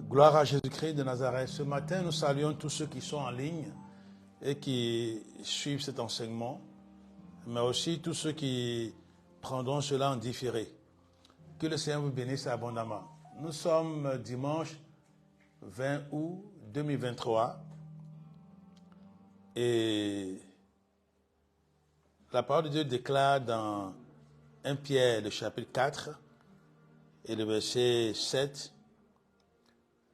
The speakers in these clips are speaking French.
Gloire à Jésus-Christ de Nazareth. Ce matin, nous saluons tous ceux qui sont en ligne et qui suivent cet enseignement, mais aussi tous ceux qui prendront cela en différé. Que le Seigneur vous bénisse abondamment. Nous sommes dimanche 20 août 2023 et la parole de Dieu déclare dans 1 Pierre, le chapitre 4 et le verset 7,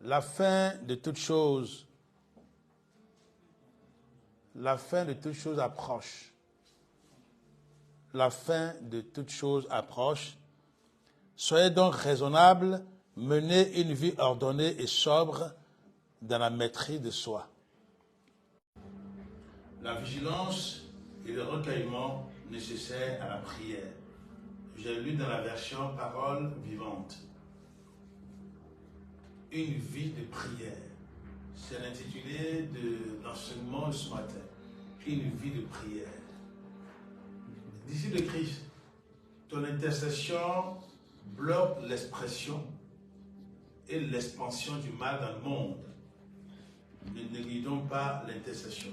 la fin de toute chose approche. La fin de toute chose approche. Soyez donc raisonnables, menez une vie ordonnée et sobre dans la maîtrise de soi. La vigilance et le recueillement nécessaires à la prière. J'ai lu dans la version Parole vivante. Une vie de prière. C'est l'intitulé de l'enseignement de ce matin. Une vie de prière. Disciple de Christ, ton intercession bloque l'expression et l'expansion du mal dans le monde. Ne négligons pas l'intercession.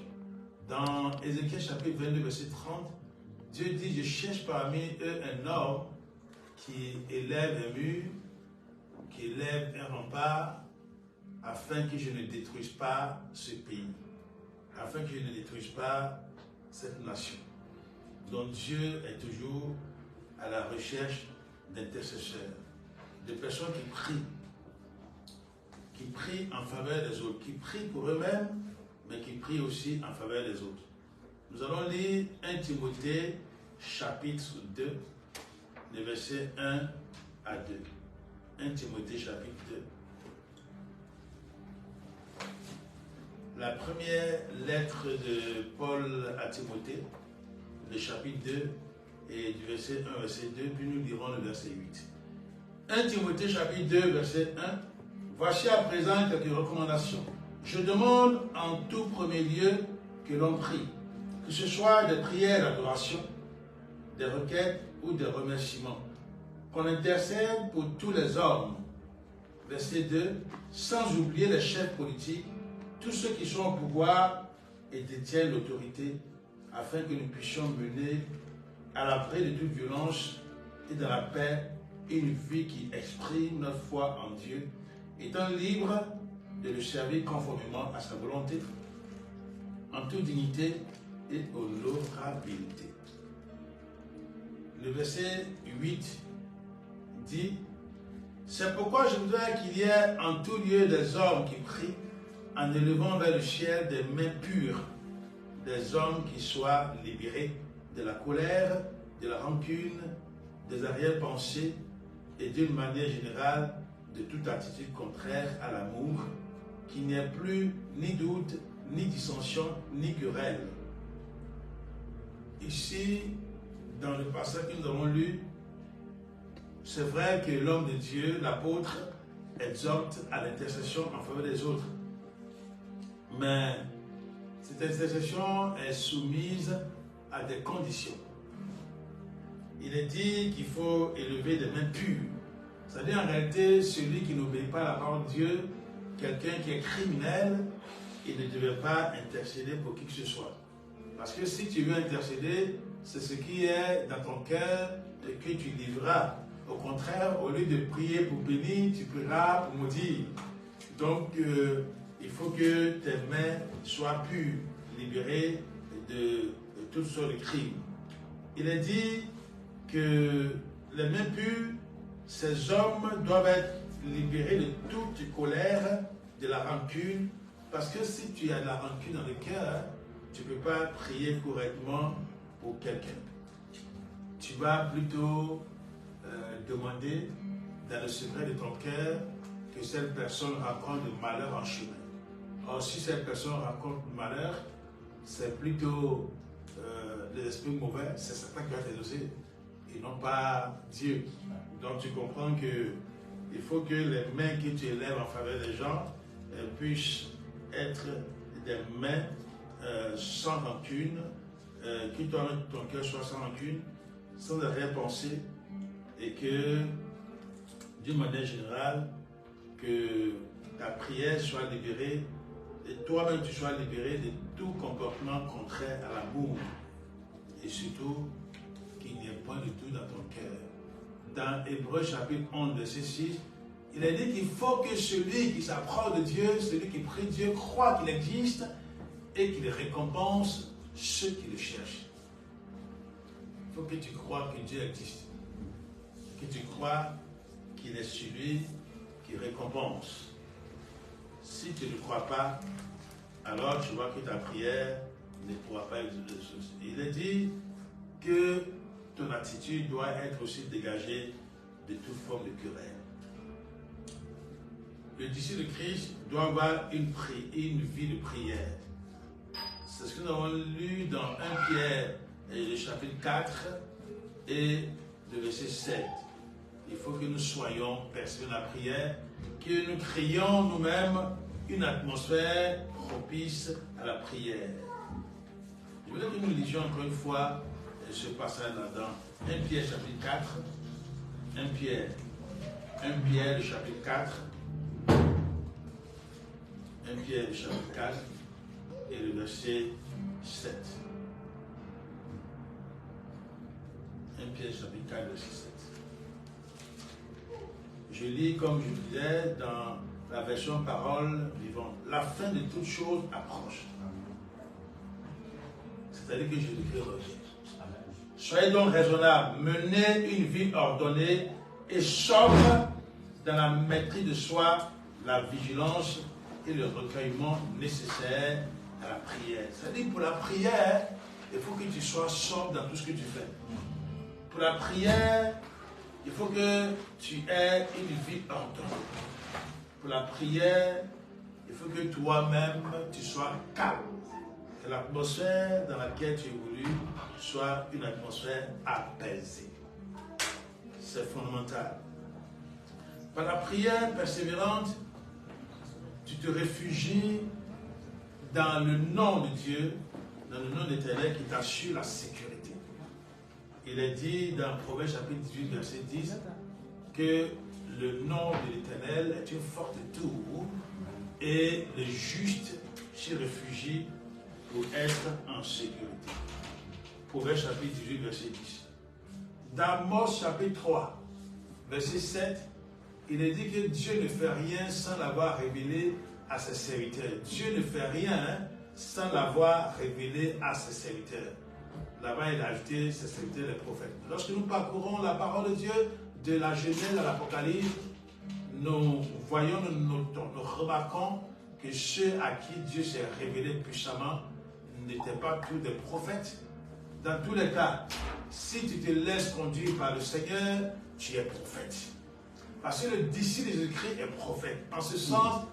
Dans Ézéchiel chapitre 22, verset 30, Dieu dit, je cherche parmi eux un homme qui élève un mur, qui élève un rempart, afin que je ne détruise pas ce pays, afin que je ne détruise pas cette nation. Donc Dieu est toujours à la recherche d'intercesseurs, de personnes qui prient en faveur des autres, qui prient pour eux-mêmes, mais qui prient aussi en faveur des autres. Nous allons lire 1 Timothée chapitre 2, les versets 1 à 2. 1 Timothée chapitre 2. La première lettre de Paul à Timothée, le chapitre 2, et du verset 1 verset 2, puis nous lirons le verset 8. 1 Timothée chapitre 2, verset 1. Voici à présent quelques recommandations. Je demande en tout premier lieu que l'on prie, que ce soit des prières d'adoration, des requêtes ou des remerciements, qu'on intercède pour tous les hommes. Verset 2. Sans oublier les chefs politiques, tous ceux qui sont au pouvoir et détiennent l'autorité, afin que nous puissions mener à l'abri de toute violence et dans la paix une vie qui exprime notre foi en Dieu, étant libre de le servir conformément à sa volonté, en toute dignité et honorabilité. Le verset 8 dit, c'est pourquoi je voudrais qu'il y ait en tout lieu des hommes qui prient, en élevant vers le ciel des mains pures, des hommes qui soient libérés de la colère, de la rancune, des arrière-pensées et d'une manière générale de toute attitude contraire à l'amour, qu'il n'y ait plus ni doute, ni dissension, ni querelle. Ici, dans le passage que nous avons lu, c'est vrai que l'homme de Dieu, l'apôtre, exhorte à l'intercession en faveur des autres. Mais cette intercession est soumise à des conditions. Il est dit qu'il faut élever des mains pures. C'est-à-dire en réalité, celui qui n'obéit pas à la parole de Dieu, quelqu'un qui est criminel, il ne devait pas intercéder pour qui que ce soit. Parce que si tu veux intercéder, c'est ce qui est dans ton cœur et que tu livreras. Au contraire, au lieu de prier pour bénir, tu prieras pour maudire. Donc, il faut que tes mains soient pures, libérées de toutes sortes de crimes. Il est dit que les mains pures, ces hommes doivent être libérés de toute colère, de la rancune, parce que si tu as de la rancune dans le cœur, tu ne peux pas prier correctement pour quelqu'un. Tu vas plutôt demander dans le secret de ton cœur que cette personne rencontre de malheur en chemin. Or, si cette personne rencontre du malheur, c'est plutôt les esprits mauvais, c'est Satan qui va t'exaucer et non pas Dieu. Donc tu comprends qu'il faut que les mains que tu élèves en faveur des gens puissent être des mains sans rancune, que ton cœur soit sans rancune, sans arrière-pensée, et que d'une manière générale, que ta prière soit libérée, et toi-même tu sois libéré de tout comportement contraire à l'amour. Et surtout, qu'il n'y ait point de tout dans ton cœur. Dans Hébreux chapitre 11, verset 6, il est dit qu'il faut que celui qui s'approche de Dieu, celui qui prie Dieu, croit qu'il existe et qu'il récompense ceux qui le cherchent. Il faut que tu crois que Dieu existe. Que tu crois qu'il est celui qui récompense. Si tu ne crois pas, alors tu vois que ta prière ne pourra pas résoudre les choses. Il est dit que ton attitude doit être aussi dégagée de toute forme de querelle. Le disciple de Christ doit avoir une vie de prière. C'est ce que nous avons lu dans 1 Pierre, le chapitre 4 et le verset 7. Il faut que nous soyons persévérants dans la prière, que nous créions nous-mêmes une atmosphère propice à la prière. Je voudrais que nous lisions encore une fois ce passage là-dedans. 1 Pierre chapitre 4. 1 Pierre le chapitre 4. 1 Pierre le chapitre 4 et le verset 7. 1 Pierre chapitre 4, verset 7. Je lis comme je disais dans la version parole vivante. La fin de toutes choses approche. C'est-à-dire que Jésus-Christ revient. Soyez donc raisonnables, menez une vie ordonnée et sobre dans la maîtrise de soi, la vigilance et le recueillement nécessaire à la prière. C'est-à-dire pour la prière, il faut que tu sois sobre dans tout ce que tu fais. Pour la prière, il faut que tu aies une vie ordonnée. Pour la prière, il faut que toi-même, tu sois calme. Que l'atmosphère dans laquelle tu évolues soit une atmosphère apaisée. C'est fondamental. Par la prière persévérante, tu te réfugies dans le nom de Dieu, dans le nom de l'Éternel qui t'assure la sécurité. Il est dit dans Proverbe chapitre 18, verset 10, que le nom de l'Éternel est une forte tour et le juste s'y réfugie pour être en sécurité. Proverbe chapitre 18, verset 10. Dans Amos chapitre 3, verset 7, il est dit que Dieu ne fait rien sans l'avoir révélé à ses serviteurs. Dieu ne fait rien sans l'avoir révélé à ses serviteurs. Là-bas, il a ajouté ses serviteurs, les prophètes. Lorsque nous parcourons la parole de Dieu, de la Genèse à l'Apocalypse, nous voyons, nous notons, nous remarquons que ceux à qui Dieu s'est révélé puissamment n'étaient pas tous des prophètes. Dans tous les cas, si tu te laisses conduire par le Seigneur, tu es prophète. Parce que le disciple de Jésus-Christ est prophète, en ce sens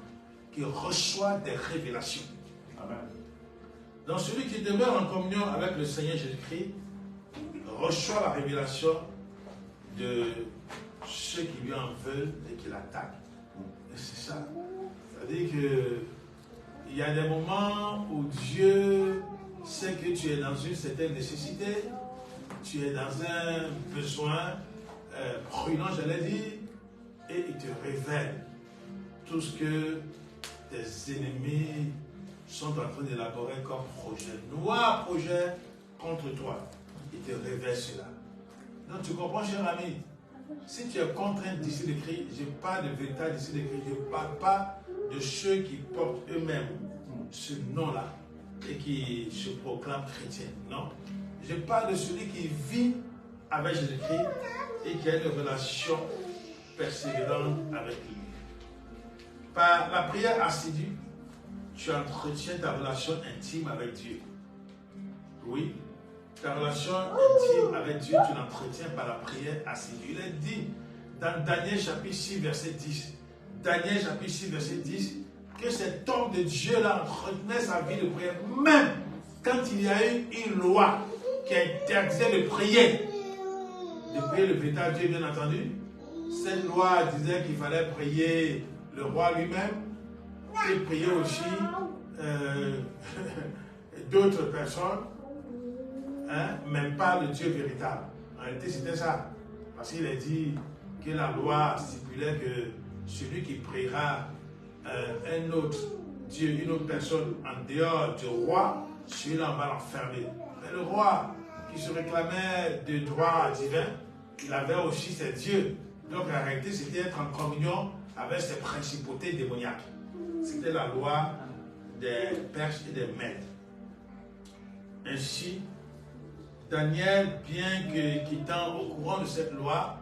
qu'il reçoit des révélations. Amen. Donc celui qui demeure en communion avec le Seigneur Jésus-Christ reçoit la révélation de ceux qui lui en veulent et qui l'attaquent. Et c'est ça. C'est-à-dire qu'il y a des moments où Dieu sait que tu es dans une certaine nécessité, tu es dans un besoin brûlant, j'allais dire, et il te révèle tout ce que tes ennemis sont en train d'élaborer comme projet, noir projet contre toi. Il te révèle cela. Donc tu comprends, cher ami, si tu es contre un disciple de Christ, je parle de véritable disciple de Christ, je ne parle pas de ceux qui portent eux-mêmes ce nom-là et qui se proclament chrétiens. Non. Je parle de celui qui vit avec Jésus-Christ et qui a une relation persévérante avec lui. Par la prière assidue, tu entretiens ta relation intime avec Dieu. Oui, ta relation intime avec Dieu, tu l'entretiens par la prière assidue. Il est dit dans Daniel chapitre 6, verset 10. Daniel chapitre 6, verset 10, que cet homme de Dieu-là entretenait sa vie de prière, même quand il y a eu une loi qui interdisait de prier. De prier le véritable Dieu, bien entendu. Cette loi disait qu'il fallait prier le roi lui-même et prier aussi d'autres personnes, hein, même pas le Dieu véritable. En réalité, c'était ça. Parce qu'il est dit que la loi stipulait que celui qui priera un autre Dieu, une autre personne en dehors du roi, celui-là on va l'enfermer. Mais le roi qui se réclamait de droits divins, il avait aussi ses dieux. Donc en réalité, c'était être en communion avec ses principautés démoniaques. C'était la loi des Perses et des Mèdes. Ainsi, Daniel, bien qu'étant au courant de cette loi,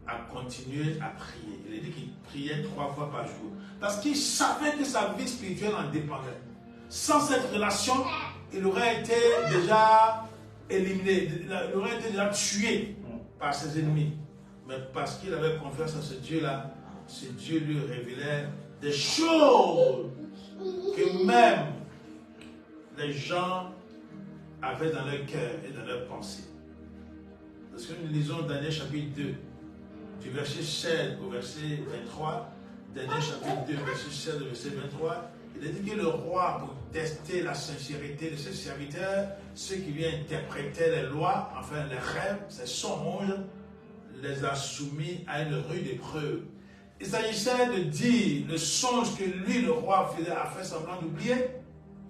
a continué à prier. Il a dit qu'il priait 3 fois par jour. Parce qu'il savait que sa vie spirituelle en dépendait. Sans cette relation, il aurait été déjà éliminé, il aurait été déjà tué par ses ennemis. Mais parce qu'il avait confiance en ce Dieu-là, ce Dieu lui révélait des choses que même les gens avaient dans leur cœur et dans leur pensée. Parce que nous lisons Daniel chapitre 2, du verset 16 au verset 23, Daniel chapitre 2, verset 16 au verset 23, il a dit que le roi, pour tester la sincérité de ses serviteurs, ceux qui lui interprétaient les lois, enfin les rêves, ses songes, les a soumis à une rude épreuve. Il s'agissait de dire le songe que lui, le roi, faisait, a fait semblant d'oublier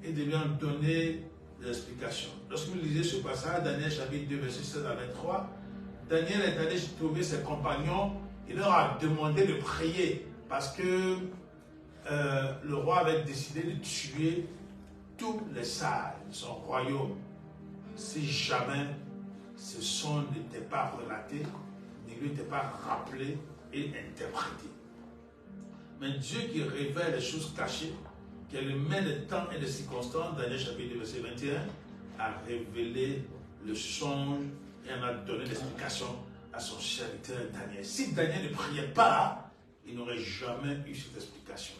et de lui en donner des explications. Lorsque vous lisez ce passage, Daniel chapitre 2, verset 16 à 23, Daniel est allé trouver ses compagnons, il leur a demandé de prier parce que le roi avait décidé de tuer tous les sages de son royaume si jamais ce son n'était pas relaté, ne lui était pas rappelé et interprété. Mais Dieu qui révèle les choses cachées, qui a le main des temps et des circonstances, Daniel chapitre 2, verset 21, a révélé le songe et en a donné l'explication à son serviteur Daniel. Si Daniel ne priait pas, il n'aurait jamais eu cette explication.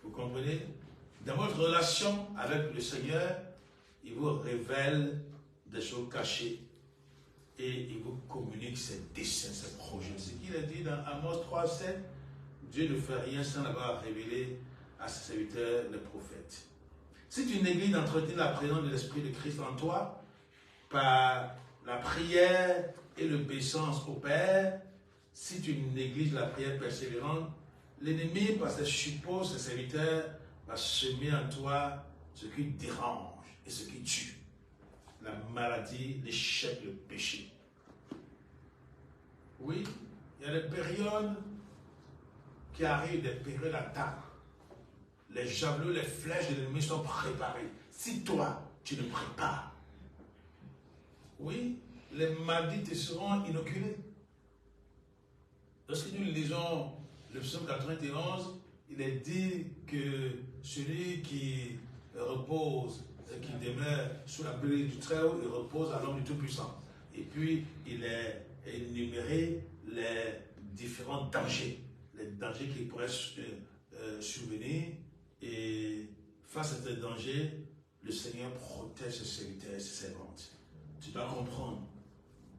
Vous comprenez? Dans votre relation avec le Seigneur, il vous révèle des choses cachées et il vous communique ses desseins, ses projets. Ce qu'il a dit dans Amos 3, 7, Dieu ne fait rien sans l'avoir révélé à ses serviteurs, les prophètes. Si tu négliges d'entretenir la présence de l'Esprit de Christ en toi, par la prière et l'obéissance au Père, si tu négliges la prière persévérante, l'ennemi, par ses suppôts, ses serviteurs, va semer en toi ce qui dérange et ce qui tue. La maladie, l'échec, le péché. Oui, il y a des périodes qui arrivent, des périodes d'attaque. Les javelots, les flèches de l'ennemi sont préparés. Si toi, tu ne pries pas, oui, les maladies te seront inoculées. Lorsque nous lisons le psaume 91, il est dit que celui qui repose, qui demeure sous la brille du Très-Haut, il repose à l'homme du Tout-Puissant. Et puis, il est énuméré les différents dangers, les dangers qui pourraient survenir. Et face à ces dangers, le Seigneur protège ses serviteurs et ses servantes. Tu dois comprendre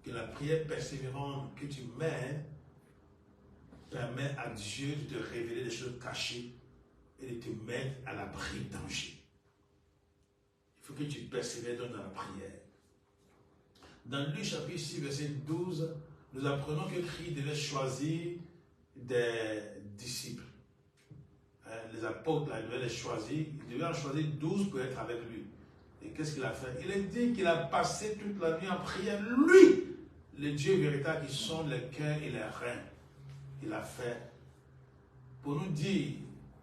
que la prière persévérante que tu mets permet à Dieu de te révéler des choses cachées et de te mettre à l'abri de danger. Il faut que tu persévères dans la prière. Dans Luc chapitre 6, verset 12, nous apprenons que Christ devait choisir des disciples. Les apôtres, il devait les choisir. Il devait en choisir 12 pour être avec lui. Et qu'est-ce qu'il a fait? Il a dit qu'il a passé toute la nuit en prière. Lui, le Dieu véritable qui sonde les cœurs et les reins. Il a fait pour nous dire,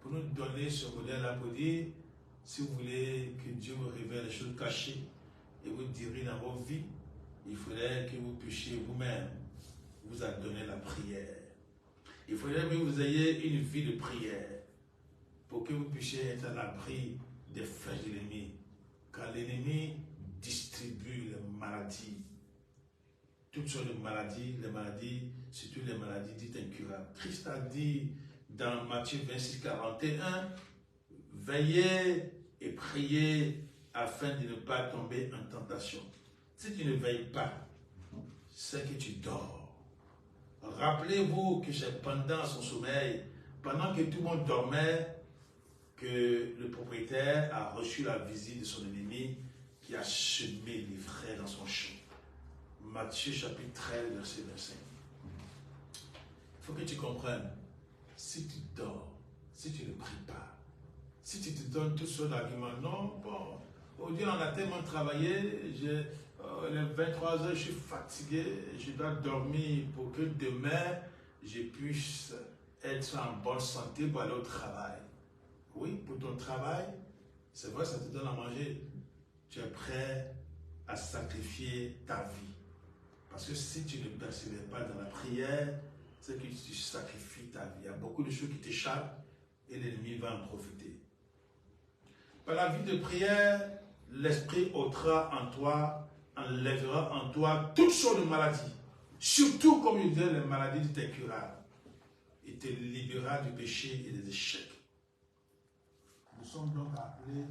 pour nous donner ce modèle-là, pour dire, si vous voulez que Dieu vous révèle les choses cachées et vous dirige dans vos vies, il faudrait que vous puissiez vous-même vous adonner la prière. Il faudrait que vous ayez une vie de prière pour que vous puissiez être à l'abri des flèches de l'ennemi. Quand l'ennemi distribue les maladies, toutes sortes de maladies, les maladies, surtout les maladies dites incurables. Christ a dit dans Matthieu 26, 41, veillez et priez afin de ne pas tomber en tentation. Si tu ne veilles pas, c'est que tu dors. Rappelez-vous que c'est pendant son sommeil, pendant que tout le monde dormait, que le propriétaire a reçu la visite de son ennemi qui a semé l'ivraie dans son champ. Matthieu chapitre 13, verset 25. Il faut que tu comprennes, si tu dors, si tu ne pries pas. Si tu te donnes tout seul d'arguments, non, bon, aujourd'hui on a tellement travaillé, les 23 heures, je suis fatigué, je dois dormir pour que demain, je puisse être en bonne santé pour aller au travail. Oui, pour ton travail, c'est vrai, ça te donne à manger. Tu es prêt à sacrifier ta vie. Parce que si tu ne persévères pas dans la prière, c'est que tu sacrifies ta vie. Il y a beaucoup de choses qui t'échappent et l'ennemi va en profiter. Par la vie de prière, l'Esprit ôtera en toi, enlèvera en toi toutes sortes de maladies. Surtout, comme il dit, les maladies incurables. Il te libérera du péché et des échecs. Nous sommes donc appelés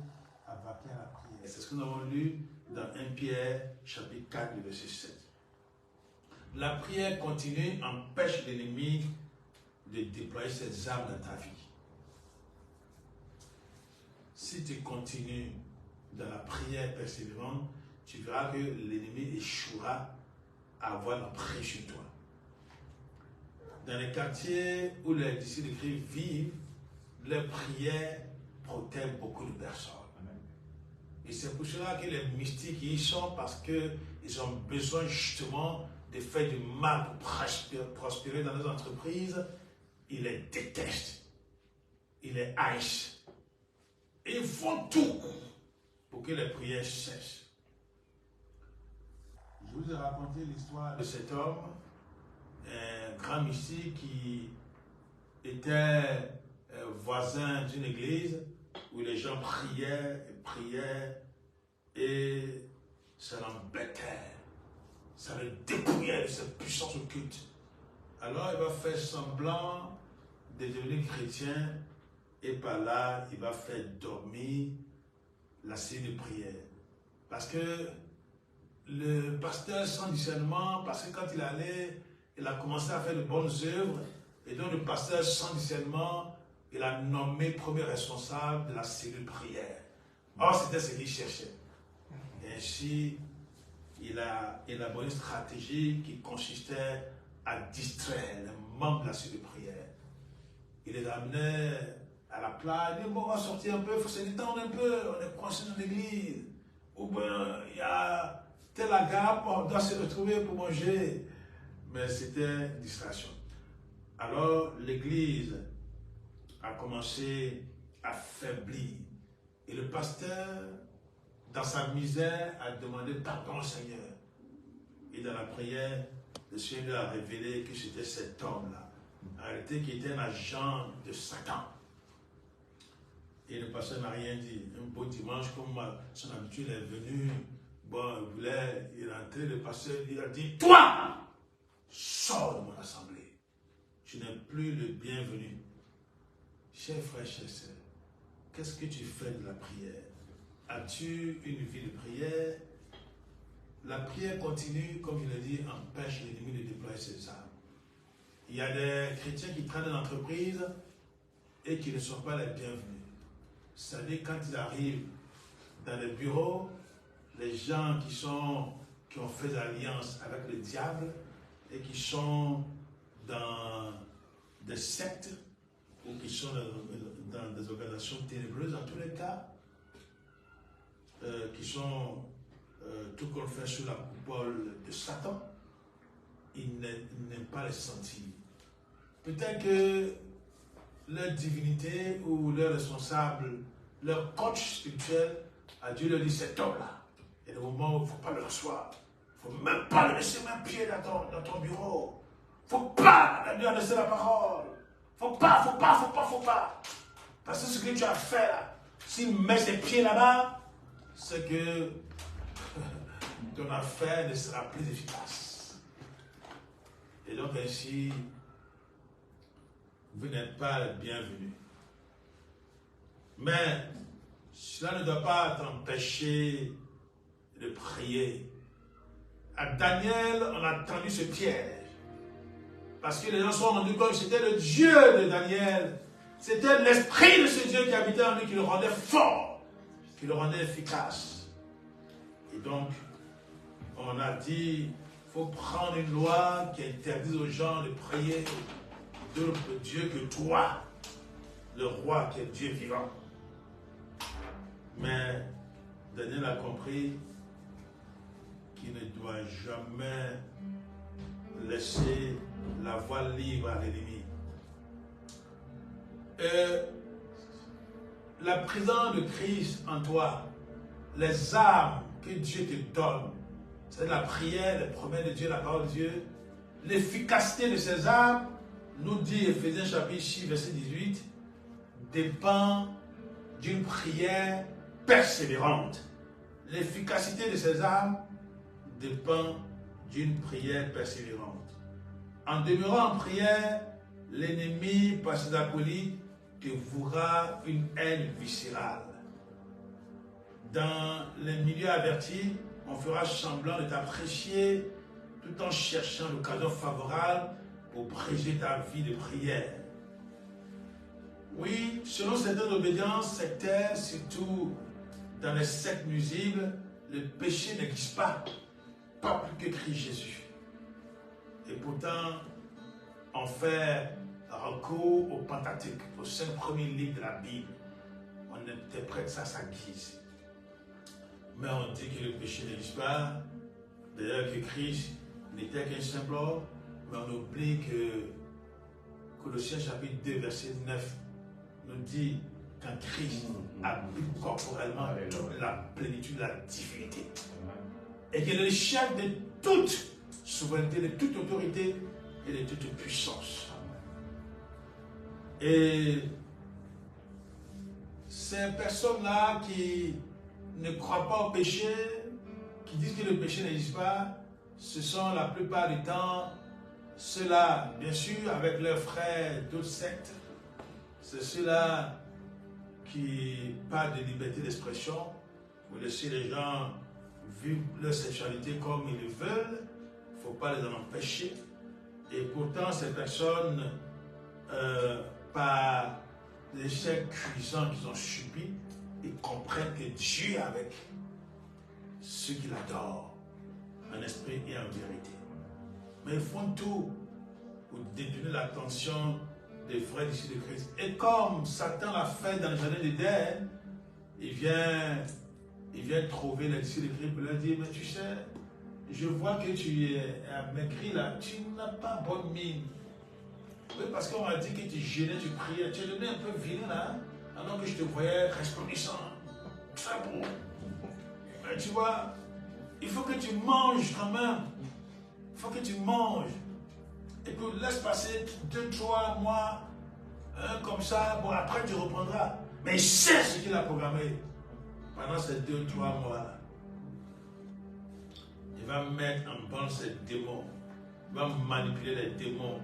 à vaquer à la prière. C'est ce que nous avons lu dans 1 Pierre, chapitre 4, verset 7. La prière continue empêche l'ennemi de déployer ses armes dans ta vie. Si tu continues dans la prière persévérante, tu verras que l'ennemi échouera à avoir l'emprise sur toi. Dans les quartiers où les disciples de Christ vivent, les prières protègent beaucoup de personnes. Et c'est pour cela que les mystiques y sont, parce qu'ils ont besoin justement de faire du mal pour prospérer dans les entreprises. Ils les détestent. Ils les haïssent. Et ils font tout pour que les prières cessent. Je vous ai raconté l'histoire de cet homme, un grand mystique qui était voisin d'une église où les gens priaient et ça l'embêtait. Ça le dépouillait de sa puissance occulte. Alors il va faire semblant de devenir chrétien et par là il va faire dormir la cellule de prière. Parce que le pasteur sans discernement, parce que quand il allait, il a commencé à faire de bonnes œuvres, et donc le pasteur sans discernement, il a nommé premier responsable de la cellule de prière. Or c'était ce qu'il cherchait. Et ainsi, il a élaboré une stratégie qui consistait à distraire les membres de la cellule de prière. Il les amenait à la plage, il dit, bon, on va sortir un peu, il faut se détendre un peu, on est coincé dans l'église. Ou bien, il y a tel agape, on doit se retrouver pour manger. Mais c'était une distraction. Alors, l'église a commencé à faiblir. Et le pasteur, dans sa misère, a demandé pardon au Seigneur. Et dans la prière, le Seigneur a révélé que c'était cet homme-là, en réalité qui était un agent de Satan. Et le pasteur n'a rien dit. Un beau dimanche, comme son habitude est venue, bon, il est rentré, le pasteur lui a dit, toi, sors de mon assemblée. Tu n'es plus le bienvenu. Chers frères, chers sœurs, qu'est-ce que tu fais de la prière? As-tu une vie de prière? La prière continue, comme je l'ai dit, empêche l'ennemi de déployer ses armes. Il y a des chrétiens qui travaillent dans l'entreprise et qui ne sont pas les bienvenus. C'est-à-dire quand ils arrivent dans les bureaux, les gens qui ont fait alliance avec le diable et qui sont dans des sectes ou qui sont dans des organisations ténébreuses, en tous les cas, qui sont tout qu'on fait sous la coupole de Satan, ils n'aiment pas les sentir. Peut-être que leur divinité ou leur responsable, leur coach spirituel, a dû leur dire cet homme-là. Et le moment où il ne faut pas le recevoir, il ne faut même pas le laisser un pied dans ton bureau. Il ne faut pas lui laisser la parole. Faut pas. Parce que ce que tu as fait là, s'il met ses pieds là-bas, c'est que ton affaire ne sera plus efficace. Et donc ainsi, vous n'êtes pas le bienvenu. Mais cela ne doit pas t'empêcher de prier. À Daniel, on a tendu ce piège. Parce que les gens se sont rendus compte que c'était le Dieu de Daniel. C'était l'esprit de ce Dieu qui habitait en lui qui le rendait fort, qui le rendait efficace. Et donc, on a dit, il faut prendre une loi qui interdise aux gens de prier d'autres dieux que toi. le roi qui est Dieu vivant. Mais Daniel a compris qu'il ne doit jamais laisser la voie libre à l'ennemi. La présence de Christ en toi, les armes que Dieu te donne, c'est la prière, les promesses de Dieu, la parole de Dieu, l'efficacité de ces armes, nous dit Éphésiens chapitre 6, verset 18, dépend d'une prière persévérante. L'efficacité de ces armes dépend d'une prière persévérante. En demeurant en prière, l'ennemi, par ses acolytes, te vouera une haine viscérale. Dans les milieux avertis, on fera semblant de t'apprécier tout en cherchant l'occasion favorable pour briser ta vie de prière. Oui, selon certaines obédiences sectaires, surtout dans les sectes nuisibles, le péché n'existe pas plus que Christ Jésus. Et pourtant, on fait recours au Pentateuque, aux 5 premiers livres de la Bible. On interprète ça à sa guise. Mais on dit que le péché n'existe pas. D'ailleurs, que Christ n'était qu'un simple homme. Mais on oublie que Colossiens chapitre 2, verset 9 nous dit qu'en Christ habite corporellement toute la plénitude de la divinité. Et qu'il est le chef de toute souveraineté, de toute autorité et de toute puissance. Et ces personnes-là qui ne croient pas au péché, qui disent que le péché n'existe pas, ce sont la plupart du temps ceux-là, bien sûr, avec leurs frères d'autres sectes, c'est ceux-là qui parlent de liberté d'expression, vous laissez les gens vivre leur sexualité comme ils le veulent, il ne faut pas les en empêcher. Et pourtant, ces personnes, par l'échec cuisant qu'ils ont subi, ils comprennent que Dieu est avec ceux qui l'adorent, en esprit et en vérité. Mais ils font tout pour détourner l'attention des frères d'ici de Christ. Et comme Satan l'a fait dans le jardin d'Éden, il vient trouver les disciples de Christ pour leur dire, mais tu sais, je vois que tu es maigri là, tu n'as pas bonne mine. Oui, parce qu'on m'a dit que tu gênais, tu priais, tu es devenu un peu vilain là, alors que je te voyais resplendissant, très beau. Mais tu vois, il faut que tu manges quand même. Il faut que tu manges. Et puis laisse passer 2-3 mois comme ça. Bon, après tu reprendras. Mais il sait ce qu'il a programmé pendant ces 2-3 mois-là. Il va mettre en bande ces démons. Il va manipuler les démons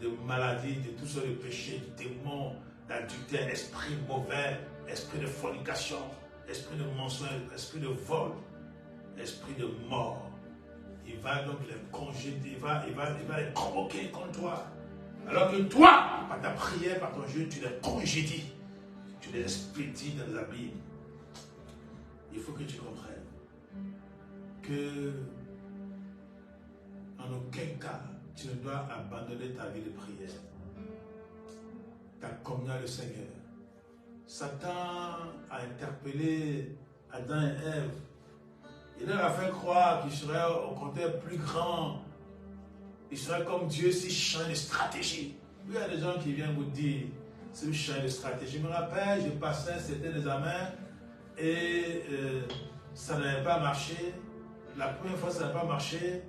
de maladies, de tout ce de péché, de démons, d'adultère, esprit mauvais, esprit de fornication, esprit de mensonge, esprit de vol, esprit de mort. Il va donc les congédier, il va les convoquer contre toi. Alors que toi, par ta prière, par ton jeu, tu les congédies. Tu les expédies dans les abîmes. Il faut que tu comprennes que en aucun cas, tu ne dois abandonner ta vie de prière. Ta communion avec le Seigneur. Satan a interpellé Adam et Ève. Il leur a fait croire qu'il serait au contraire plus grand. Il serait comme Dieu s'il change de stratégie. Il y a des gens qui viennent vous dire, c'est une change de stratégie. Je me rappelle, j'ai passé un certain examen et ça n'avait pas marché. La première fois, ça n'avait pas marché.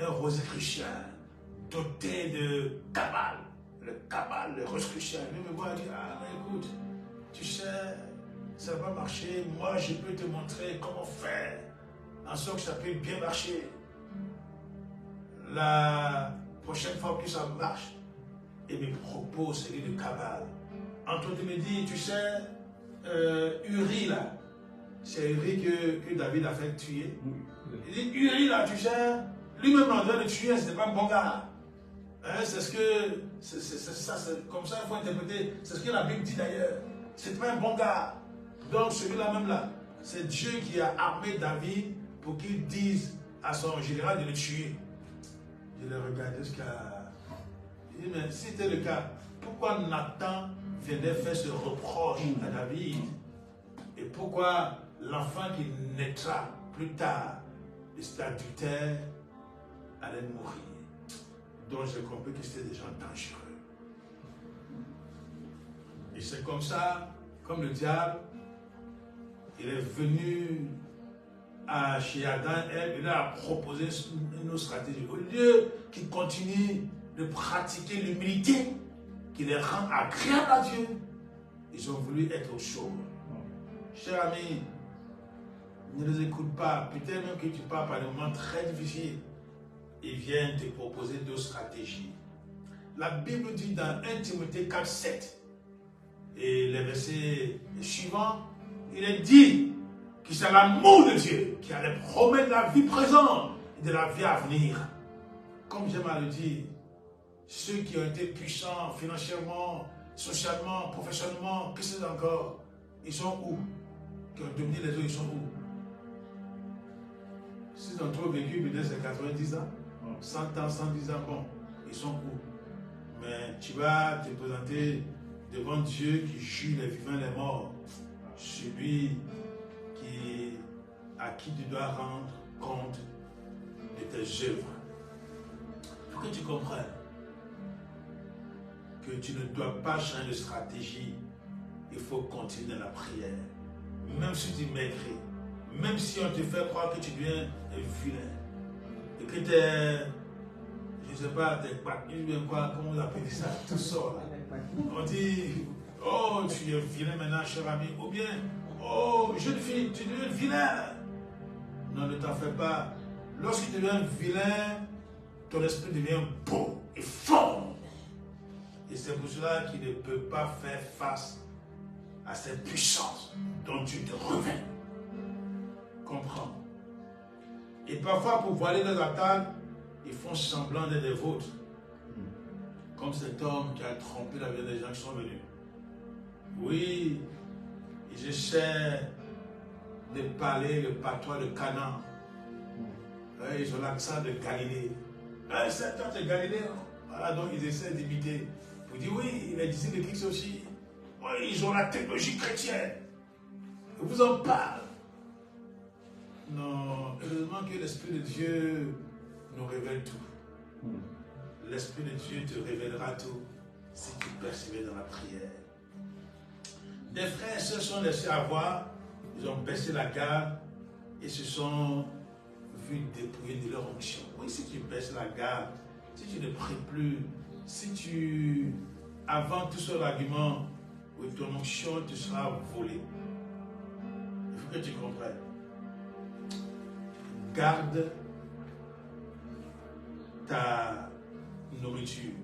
Un rosicrucien doté de cabale. Le rosicrucien. Il me voit et dit, ah, mais écoute, tu sais, ça n'a pas marché. Moi, je peux te montrer comment faire. En sorte que ça peut bien marcher. La prochaine fois que ça marche, il me propose celui de cabale. Entre autres, il me dit, tu sais, Uri là, c'est Uri que David a fait tuer. Il dit, Uri là, tu sais, lui-même en train de tuer, ce n'est pas un bon gars. Hein, c'est ce que, c'est comme ça il faut interpréter, c'est ce que la Bible dit d'ailleurs. C'est pas un bon gars. Donc celui-là même là, c'est Dieu qui a armé David pour qu'il dise à son général de le tuer. Je l'ai regardé jusqu'à... Il dit, mais si c'était le cas, pourquoi Nathan venait faire ce reproche à David. Et pourquoi l'enfant qui naîtra plus tard de cet adultère allait mourir. Donc j'ai compris que c'était des gens dangereux. Et c'est comme ça, comme le diable, il est venu chez Adam et Ève, il a proposé une autre stratégie. Au lieu qu'ils continuent de pratiquer l'humilité, qui les rend agréables à Dieu, ils ont voulu être au chaud. Cher ami, ne les écoute pas. Peut-être même que tu pars par des moments très difficiles. Ils viennent te proposer deux stratégies. La Bible dit dans 1 Timothée 4, 7, et les versets suivants, il est dit que c'est l'amour de Dieu qui allait promettre la vie présente et de la vie à venir. Comme j'aime à le dire, ceux qui ont été puissants financièrement, socialement, professionnellement, que c'est encore, ils sont où? Qui ont dominé les autres, ils sont où? S'ils ont trop vécu, peut-être c'est 90 ans, 100 ans, 110 ans, bon, ils sont où? Mais tu vas te présenter devant Dieu qui juge les vivants et les morts, celui à qui tu dois rendre compte de tes œuvres. Il faut que tu comprennes que tu ne dois pas changer de stratégie. Il faut continuer dans la prière. Même si tu m'écris, même si on te fait croire que tu deviens un vilain, et que tu es, je ne sais pas, tu es quoi, comment on appelle ça, tout ça. On dit, oh, tu es vilain maintenant, cher ami, ou bien, oh, jeune fille, tu deviens vilain. Non, ne t'en fais pas. Lorsque tu deviens vilain, ton esprit devient beau et fort. Et c'est pour cela qu'il ne peut pas faire face à cette puissance dont tu te revêts. Comprends. Et parfois, pour voiler leurs attaques, ils font semblant d'être des vôtres. Comme cet homme qui a trompé la vie des gens qui sont venus. Oui, ils essaient de parler le patois de Canaan. Ils ont l'accent de Galilée. Cet homme de Galilée. Voilà, donc ils essaient d'imiter. Vous dites, oui, il est disciple de Christ aussi. Oui, ils ont la technologie chrétienne. Je vous en parle. Non, heureusement que l'Esprit de Dieu nous révèle tout. L'Esprit de Dieu te révélera tout si tu persévères dans la prière. Des frères se sont laissés avoir, ils ont baissé la garde et se sont vus dépouiller de leur onction. Oui, si tu baisses la garde, si tu ne pries plus, si tu avant tout seul argument, oui, ton onction te sera volée. Il faut que tu comprennes. Garde ta nourriture.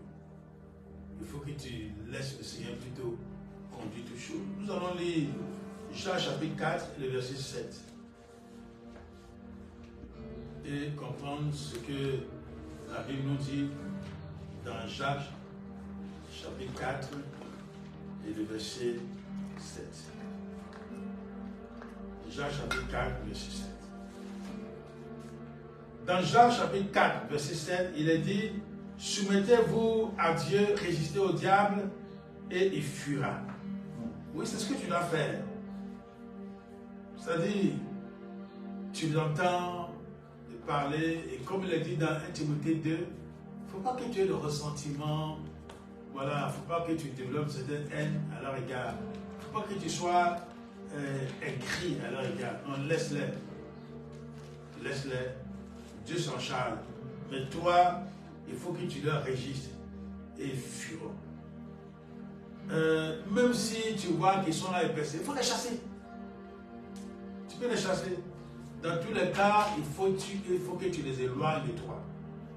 Il faut que tu laisses le Seigneur plutôt conduire toutes choses. Nous allons lire Jean chapitre 4, le verset 7. Et comprendre ce que la Bible nous dit dans Jacques chapitre 4 et le verset 7. Jacques chapitre 4, verset 7. Dans Jacques chapitre 4, verset 7, il est dit, soumettez-vous à Dieu, résistez au diable et il fuira. Oui, c'est ce que tu dois faire. C'est-à-dire, tu l'entends parler et comme il est dit dans 1 Timothée 2, il ne faut pas que tu aies de ressentiment. Voilà, il ne faut pas que tu développes cette haine à leur égard. Il ne faut pas que tu sois écrit à leur égard. Non, laisse-les. Laisse-les. Dieu s'en charge. Mais toi, il faut que tu leur régistes et ils fuiront. Même si tu vois qu'ils sont là et percés, il faut les chasser. Tu peux les chasser. Dans tous les cas, il faut que tu les éloignes de toi.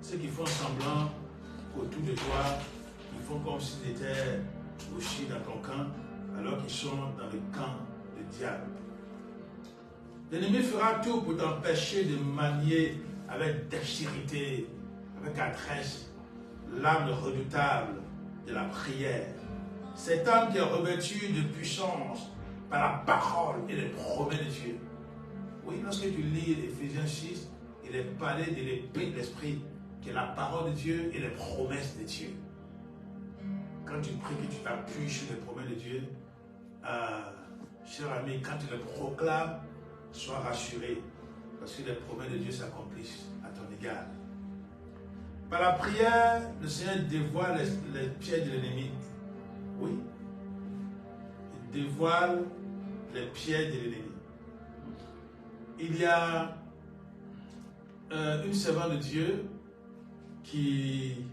Ceux qui font semblant autour de toi, ils font comme s'ils étaient aussi dans ton camp, alors qu'ils sont dans le camp du diable. L'ennemi fera tout pour t'empêcher de manier avec dextérité, avec adresse, l'âme redoutable de la prière. Cet homme qui est revêtu de puissance par la parole et les promesses de Dieu. Oui, lorsque tu lis Éphésiens 6, il est parlé de l'épée de l'esprit, qui est la parole de Dieu et les promesses de Dieu. quand tu pries, que tu t'appuies sur les promesses de Dieu, cher ami, quand tu les proclames, sois rassuré, parce que les promesses de Dieu s'accomplissent à ton égard. Par la prière, le Seigneur dévoile les pièges de l'ennemi. Oui. Il dévoile les pièges de l'ennemi. Il y a une servante de Dieu qui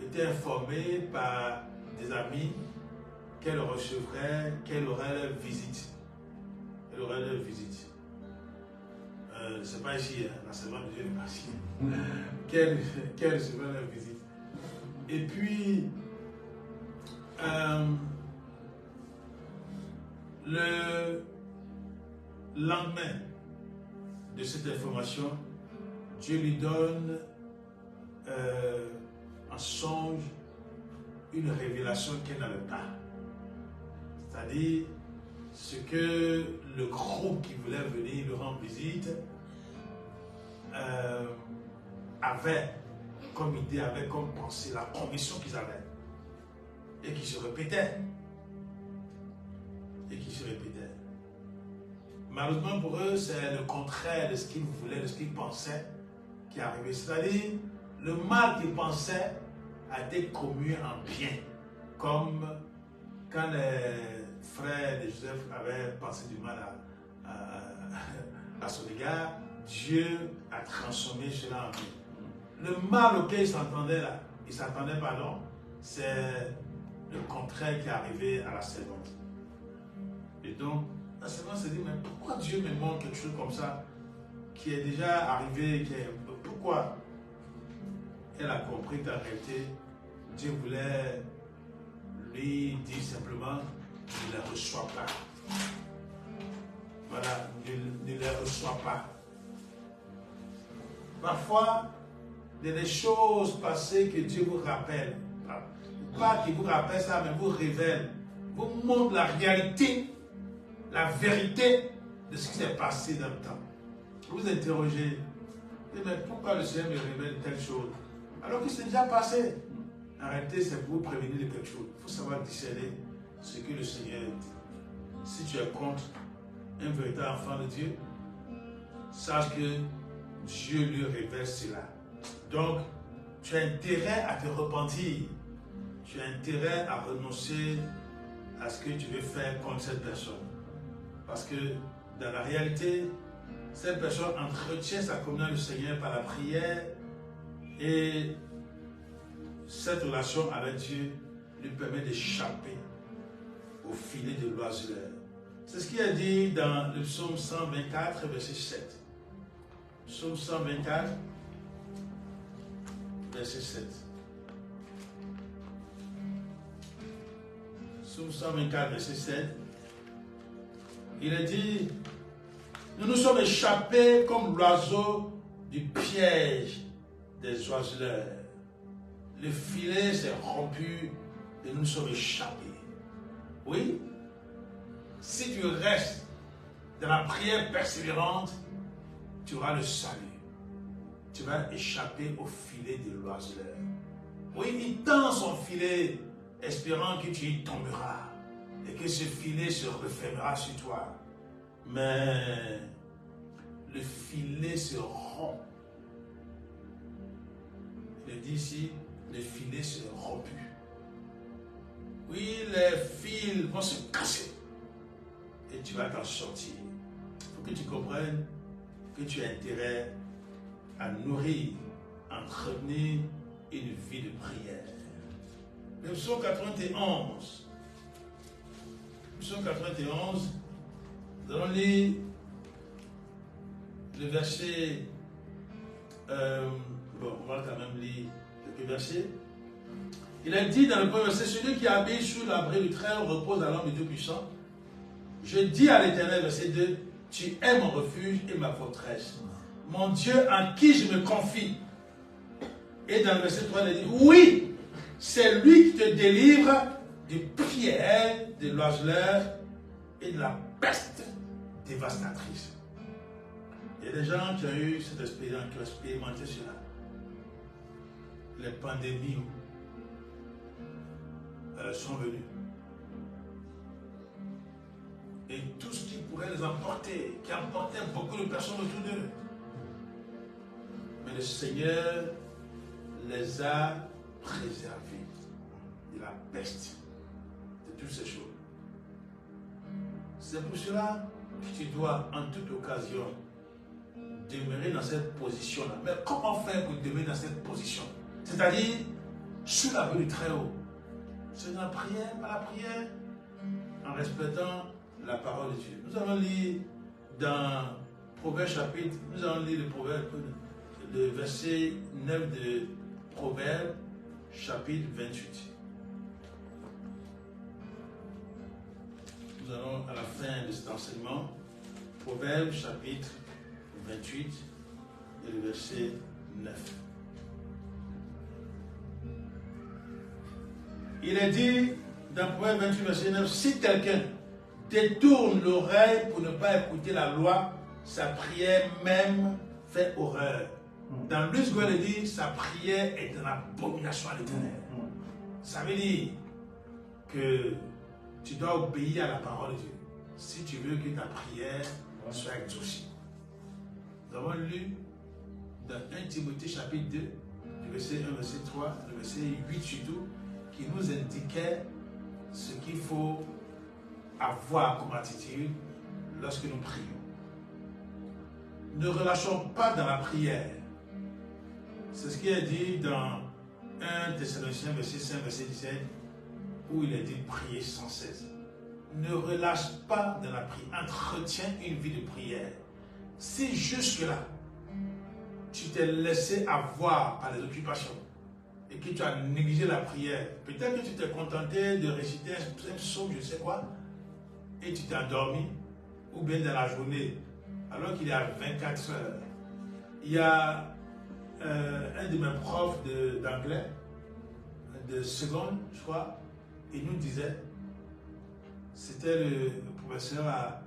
était informée par des amis qu'elle recevrait, qu'elle aurait leur visite. Elle aurait leur visite. C'est pas ici, hein, la servante de Dieu n'est pas ici. Qu'elle recevrait leur visite. Et puis, le lendemain de cette information, Dieu lui donne en songe une révélation qu'elle n'avait pas. C'est-à-dire ce que le groupe qui voulait venir lui rendre visite avait comme idée, avait comme pensée, la conviction qu'ils avaient. Et qui se répétait. Et qui se répétait. Malheureusement pour eux, c'est le contraire de ce qu'ils voulaient, de ce qu'ils pensaient qui est arrivé. C'est-à-dire, le mal qu'ils pensaient a été commu en bien. Comme quand les frères de Joseph avaient pensé du mal à son égard, Dieu a transformé cela en bien. Le mal auquel ils s'entendaient là, ils s'attendaient, pardon, c'est le contraire qui est arrivé à la servante. Et donc, la servante se dit, mais pourquoi Dieu me montre quelque chose comme ça, qui est déjà arrivé, pourquoi? Elle a compris qu'en réalité, Dieu voulait lui dire simplement, ne les reçoit pas. Voilà, ne les reçoit pas. Parfois, il y a des choses passées que Dieu vous rappelle. Pas qu'il vous rappelle ça, mais vous révèle, vous montre la réalité, la vérité de ce qui s'est passé dans le temps. Vous interrogez, mais pourquoi le Seigneur me révèle telle chose? Alors que c'est déjà passé. En réalité, c'est pour vous prévenir de quelque chose. Il faut savoir discerner ce que le Seigneur dit. Si tu es contre un véritable enfant de Dieu, sache que Dieu lui révèle cela. Donc, tu as intérêt à te repentir. Tu as intérêt à renoncer à ce que tu veux faire contre cette personne. Parce que dans la réalité, cette personne entretient sa communion avec le Seigneur par la prière et cette relation avec Dieu lui permet d'échapper au filet de l'oiseleur. C'est ce qui est dit dans le psaume 124, verset 7. Psaume 124, verset 7. Psaume 124, verset 7. Il est dit, nous nous sommes échappés comme l'oiseau du piège des oiseleurs. Le filet s'est rompu et nous nous sommes échappés. Oui, si tu restes dans la prière persévérante, tu auras le salut. Tu vas échapper au filet de l'oiseleur. Oui, il tend son filet, espérant que tu y tomberas et que ce filet se refermera sur toi. Mais le filet se rompt. Il dit ici, le filet se rompu. Oui, les fils vont se casser et tu vas t'en sortir. Il faut que tu comprennes que tu as intérêt à nourrir, entretenir une vie de prière. Le psaume 91. Psaume 91, nous allons lire le verset. On va quand même lire quelques versets. Il est dit dans le premier verset, celui qui habite sous l'abri du Très-Haut repose à l'ombre du Dieu puissant. Je dis à l'Éternel, verset 2, tu es mon refuge et ma forteresse, mon Dieu en qui je me confie. Et dans le verset 3, il est dit, oui, c'est lui qui te délivre du piège de l'oiseleur et de la peste dévastatrice. Il y a des gens qui ont eu cette expérience, qui ont expérimenté cela. les pandémies sont venues. Et tout ce qui pourrait les emporter, qui emportait beaucoup de personnes autour d'eux. Mais le Seigneur les a préservés de la peste, de toutes ces choses. C'est pour cela que tu dois en toute occasion demeurer dans cette position-là. Mais comment faire pour demeurer dans cette position? C'est-à-dire sous la vue du Très-Haut. C'est dans la prière, par la prière, en respectant la parole de Dieu. Nous allons lire dans Proverbes chapitre, nous allons lire le Proverbe, le verset 9 de Proverbes chapitre 28. Nous allons à la fin de cet enseignement, Proverbes chapitre 28 et le verset 9. Il est dit dans Proverbe 28, verset 9, si quelqu'un détourne l'oreille pour ne pas écouter la loi, sa prière même fait horreur. Dans Luc, il dit, sa prière est une abomination à l'Éternel. Ça veut dire que tu dois obéir à la parole de Dieu si tu veux que ta prière soit exaucée. Nous avons lu dans 1 Timothée chapitre 2, le verset 1, verset 3, le verset 8 surtout, qui nous indiquait ce qu'il faut avoir comme attitude lorsque nous prions. Ne relâchons pas dans la prière. C'est ce qui est dit dans 1 Thessaloniciens, verset 5, verset 17, où il est dit prier sans cesse. Ne relâche pas dans la prière. Entretiens une vie de prière. Si jusque-là, tu t'es laissé avoir par les occupations et que tu as négligé la prière, peut-être que tu t'es contenté de réciter un psaume, je ne sais quoi, et tu t'es endormi, ou bien dans la journée, alors qu'il y a 24 heures. Il y a un de mes profs d'anglais, de seconde, je crois, il nous disait, c'était le professeur a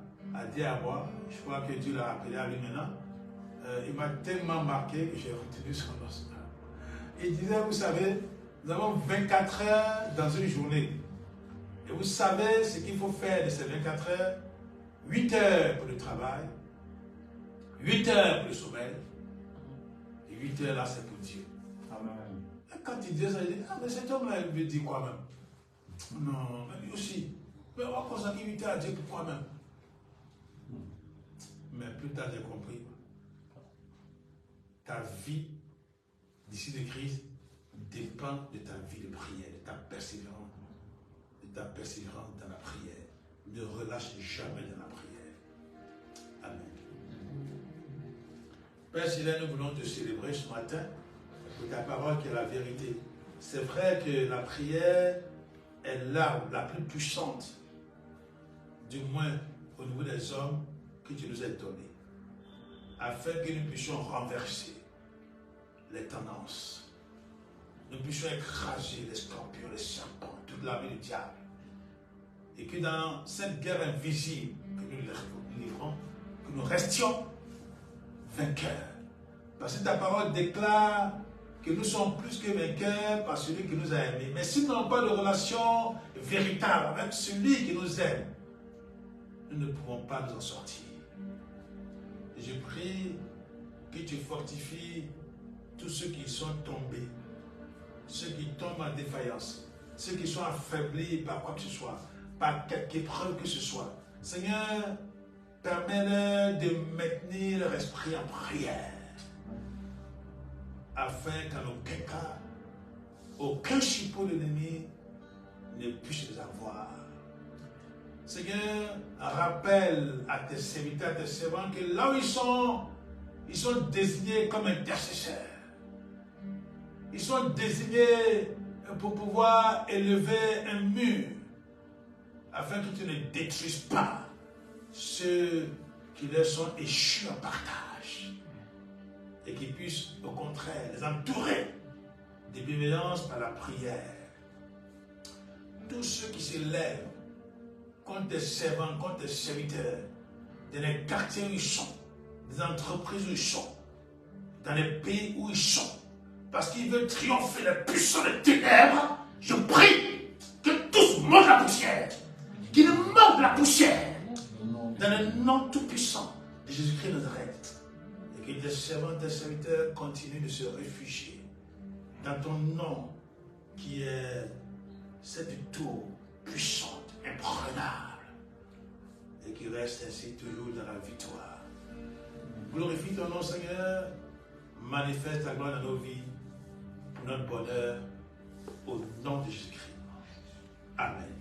dit à moi, je crois que Dieu l'a appelé à lui maintenant, il m'a tellement marqué que j'ai retenu son nom. Il disait, vous savez, nous avons 24 heures dans une journée. Et vous savez ce qu'il faut faire de ces 24 heures? 8 heures pour le travail, 8 heures pour le sommeil, et 8 heures là, c'est pour Dieu. Amen. Et quand il dit ça, il dit, ah, mais cet homme-là, il veut dire quoi même? Non, mais lui aussi. Mais on va consacrer 8 heures à Dieu, pourquoi même? Mais plus tard, j'ai compris. Ta vie d'ici de crise dépend de ta vie de prière, de ta persévérance dans la prière. Ne relâche jamais dans la prière. Amen. Père Sylvain, nous voulons te célébrer ce matin pour ta parole qui est la vérité. C'est vrai que la prière est l'arme la plus puissante, du moins au niveau des hommes, que tu nous as donné, afin que nous puissions renverser les tendances. Nous puissions écraser les scorpions, les serpents, toute l'armée du diable. Et que dans cette guerre invisible que nous livrons, que nous restions vainqueurs. Parce que ta parole déclare que nous sommes plus que vainqueurs par celui qui nous a aimés. Mais si nous n'avons pas de relation véritable avec celui qui nous aime, nous ne pouvons pas nous en sortir. Et je prie que tu fortifies tous ceux qui sont tombés, ceux qui tombent en défaillance, ceux qui sont affaiblis par quoi que ce soit, par quelque épreuve que ce soit. Seigneur, permets-leur de maintenir leur esprit en prière, afin qu'en aucun cas, aucun chipot de l'ennemi ne puisse les avoir. Seigneur, rappelle à tes serviteurs, à tes servants que là où ils sont désignés comme intercesseurs. Ils sont désignés pour pouvoir élever un mur afin que tu ne détruises pas ceux qui leur sont échus en partage et qui puissent au contraire les entourer de bienveillance par la prière. Tous ceux qui se lèvent contre tes servants, contre tes serviteurs, dans les quartiers où ils sont, des entreprises où ils sont, dans les pays où ils sont, parce qu'il veut triompher les puissants des ténèbres, je prie que tous mangent la poussière, qu'ils mangent la poussière, dans le nom tout-puissant de Jésus-Christ de Nazareth, et que tes servants, tes serviteurs continuent de se réfugier dans ton nom, qui est cette tour puissante, imprenable, et qui reste ainsi toujours dans la victoire. Glorifie ton nom, Seigneur, manifeste ta gloire dans nos vies, pour notre bonheur, au nom de Jésus-Christ. Amen.